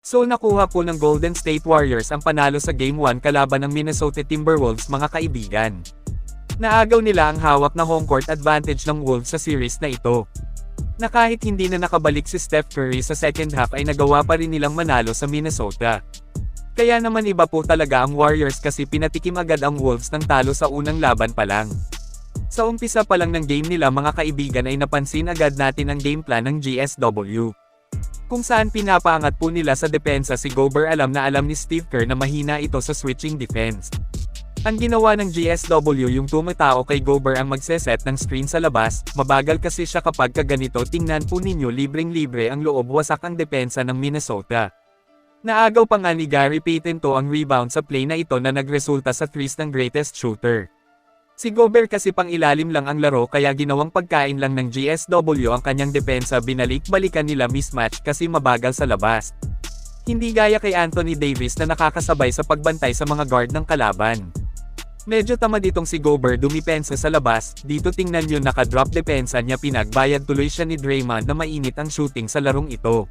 So nakuha po ng Golden State Warriors ang panalo sa Game 1 kalaban ng Minnesota Timberwolves mga kaibigan. Naagaw nila ang hawak na home court advantage ng Wolves sa series na ito. Na kahit hindi na nakabalik si Steph Curry sa second half ay nagawa pa rin nilang manalo sa Minnesota. Kaya naman iba po talaga ang Warriors kasi pinatikim agad ang Wolves ng talo sa unang laban pa lang. Sa umpisa pa lang ng game nila mga kaibigan ay napansin agad natin ang game plan ng GSW. Kung saan pinapaangat po nila sa depensa si Gobert, alam na alam ni Steve Kerr na mahina ito sa switching defense. Ang ginawa ng GSW yung tumatao kay Gobert ang magseset ng screen sa labas, mabagal kasi siya kapag kaganito. Tingnan po ninyo, libreng-libre ang loob, wasak ang depensa ng Minnesota. Naagaw pa nga ni Gary Payton to ang rebound sa play na ito na nagresulta sa threes ng greatest shooter. Si Gobert kasi pang ilalim lang ang laro kaya ginawang pagkain lang ng GSW ang kanyang depensa, binalik-balikan nila mismatch kasi mabagal sa labas. Hindi gaya kay Anthony Davis na nakakasabay sa pagbantay sa mga guard ng kalaban. Medyo tamad itong si Gobert dumipensa sa labas, dito tingnan nyo naka-drop depensa niya, pinagbayad tuloy siya ni Draymond na mainit ang shooting sa larong ito.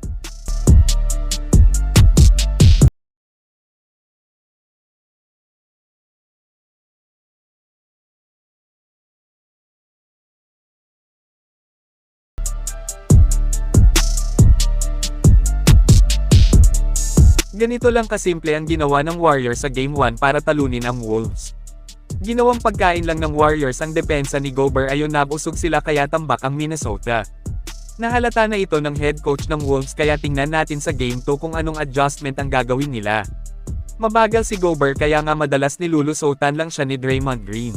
Ganito lang kasimple ang ginawa ng Warriors sa Game 1 para talunin ang Wolves. Ginawang pagkain lang ng Warriors ang depensa ni Gobert, ayon nabusog sila kaya tambak ang Minnesota. Nahalata na ito ng head coach ng Wolves kaya tingnan natin sa Game 2 kung anong adjustment ang gagawin nila. Mabagal si Gobert kaya nga madalas nilulusotan lang siya ni Draymond Green.